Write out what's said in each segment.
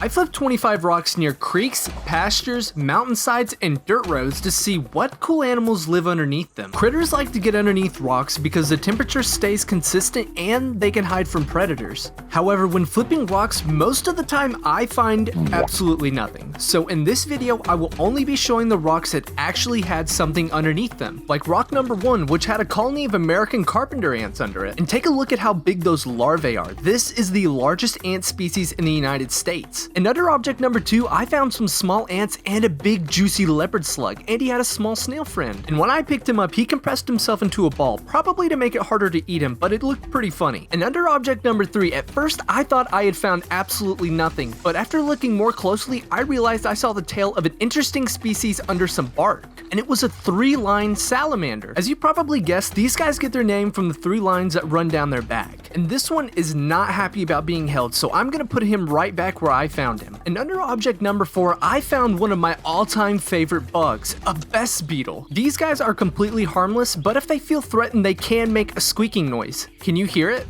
I flipped 25 rocks near creeks, pastures, mountainsides, and dirt roads to see what cool animals live underneath them. Critters like to get underneath rocks because the temperature stays consistent and they can hide from predators. However, when flipping rocks, most of the time I find absolutely nothing. So in this video, I will only be showing the rocks that actually had something underneath them, like rock number 1, which had a colony of American carpenter ants under it. And take a look at how big those larvae are. This is the largest ant species in the United States. And under object number 2, I found some small ants and a big juicy leopard slug, and he had a small snail friend. And when I picked him up, he compressed himself into a ball, probably to make it harder to eat him, but it looked pretty funny. And under object number 3, at first I thought I had found absolutely nothing, but after looking more closely, I realized I saw the tail of an interesting species under some bark, and it was a 3-line salamander. As you probably guessed, these guys get their name from the 3 lines that run down their back. And this one is not happy about being held, so I'm gonna put him right back where I found him. And under object number 4, I found one of my all-time favorite bugs, a best beetle. These guys are completely harmless, but if they feel threatened, they can make a squeaking noise. Can you hear it?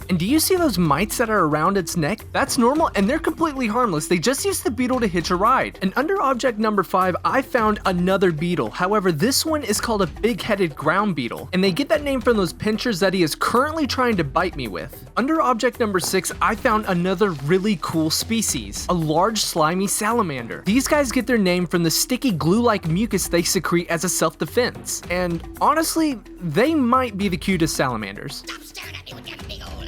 And do you see those mites that are around its neck? That's normal, and they're completely harmless. They just use the beetle to hitch a ride. And under object number 5, I found another beetle. However, this one is called a big-headed ground beetle, and they get that name from those pinchers that he is currently trying to bite me with. Under object number 6, I found another really cool species, a large slimy salamander. These guys get their name from the sticky glue-like mucus they secrete as a self-defense. And honestly, they might be the cutest salamanders. Stop staring at me with your big old eyes.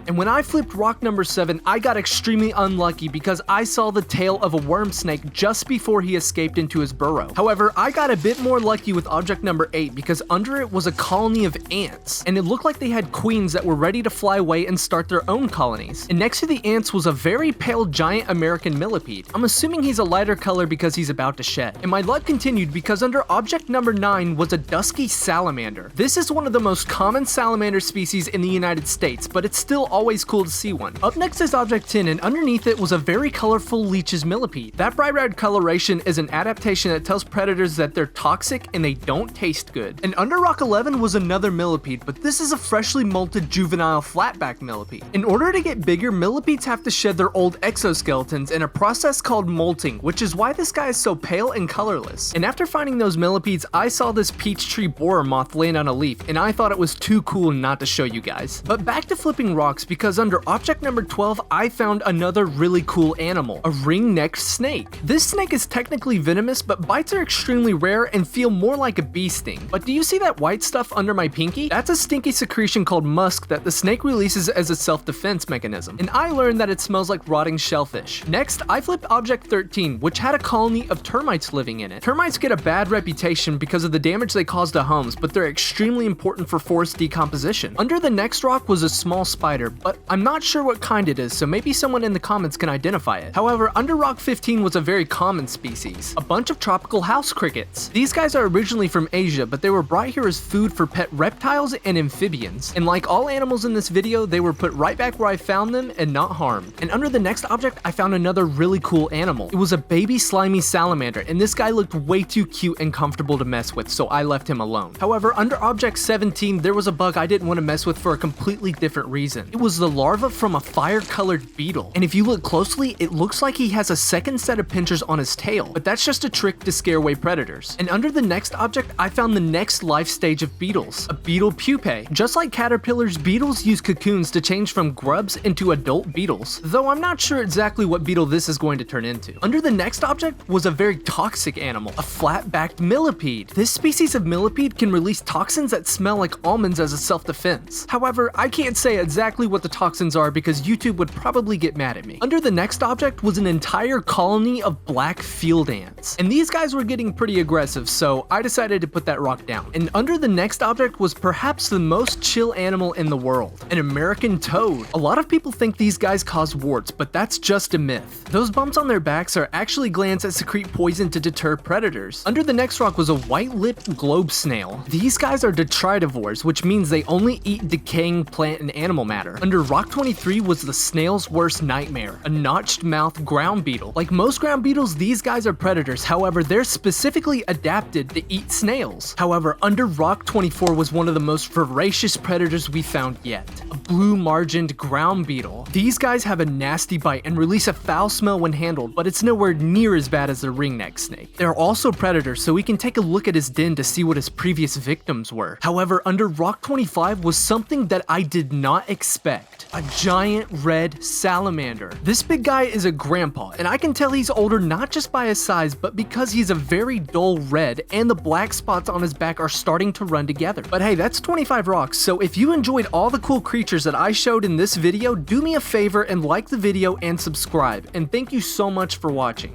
And when I flipped rock number 7, I got extremely unlucky because I saw the tail of a worm snake just before he escaped into his burrow. However, I got a bit more lucky with object number 8 because under it was a colony of ants, and it looked like they had queens that were ready to fly away and start their own colonies. And next to the ants was a very pale giant American millipede. I'm assuming he's a lighter color because he's about to shed. And my luck continued because under object number 9 was a dusky salamander. This is one of the most common salamander species in the United States, but it's still always cool to see one. Up next is object 10, and underneath it was a very colorful leech's millipede. That bright red coloration is an adaptation that tells predators that they're toxic and they don't taste good. And under rock 11 was another millipede, but this is a freshly molted juvenile flatback millipede. In order to get bigger, millipedes have to shed their old exoskeletons in a process called molting, which is why this guy is so pale and colorless. And after finding those millipedes, I saw this peach tree borer moth land on a leaf, and I thought it was too cool not to show you guys. But back to flipping rocks, because under object number 12, I found another really cool animal, a ring-necked snake. This snake is technically venomous, but bites are extremely rare and feel more like a bee sting. But do you see that white stuff under my pinky? That's a stinky secretion called musk that the snake releases as a self-defense mechanism. And I learned that it smells like rotting shellfish. Next, I flipped object 13, which had a colony of termites living in it. Termites get a bad reputation because of the damage they cause to homes, but they're extremely important for forest decomposition. Under the next rock was a small spider, but I'm not sure what kind it is, so maybe someone in the comments can identify it. However, under rock 15 was a very common species, a bunch of tropical house crickets. These guys are originally from Asia, but they were brought here as food for pet reptiles and amphibians. And like all animals in this video, they were put right back where I found them and not harmed. And under the next object, I found another really cool animal. It was a baby slimy salamander, and this guy looked way too cute and comfortable to mess with, so I left him alone. However, under object 17, there was a bug I didn't want to mess with for a completely different reason. It was the larva from a fire-colored beetle, and if you look closely, it looks like he has a second set of pinchers on his tail, but that's just a trick to scare away predators. And under the next object, I found the next life stage of beetles, a beetle pupae. Just like caterpillars, beetles use cocoons to change from grubs into adult beetles, though I'm not sure exactly what beetle this is going to turn into. Under the next object was a very toxic animal, a flat-backed millipede. This species of millipede can release toxins that smell like almonds as a self-defense. However, I can't say exactly what the toxins are because YouTube would probably get mad at me. Under the next object was an entire colony of black field ants, and these guys were getting pretty aggressive, so I decided to put that rock down. And under the next object was perhaps the most chill animal in the world, an American toad. A lot of people think these guys cause warts, but that's just a myth. Those bumps on their backs are actually glands that secrete poison to deter predators. Under the next rock was a white-lipped globe snail. These guys are detritivores, which means they only eat decaying plant and animal matter. Under Rock 23 was the snail's worst nightmare, a notched mouth ground beetle. Like most ground beetles, these guys are predators, however, they're specifically adapted to eat snails. However, under Rock 24 was one of the most voracious predators we found yet, a blue-margined ground beetle. These guys have a nasty bite and release a foul smell when handled, but it's nowhere near as bad as the ringneck snake. They're also predators, so we can take a look at his den to see what his previous victims were. However, under Rock 25 was something that I did not expect. A giant red salamander. This big guy is a grandpa, and I can tell he's older not just by his size, but because he's a very dull red and the black spots on his back are starting to run together. But hey, that's 25 rocks, so if you enjoyed all the cool creatures that I showed in this video, do me a favor and like the video and subscribe, and thank you so much for watching.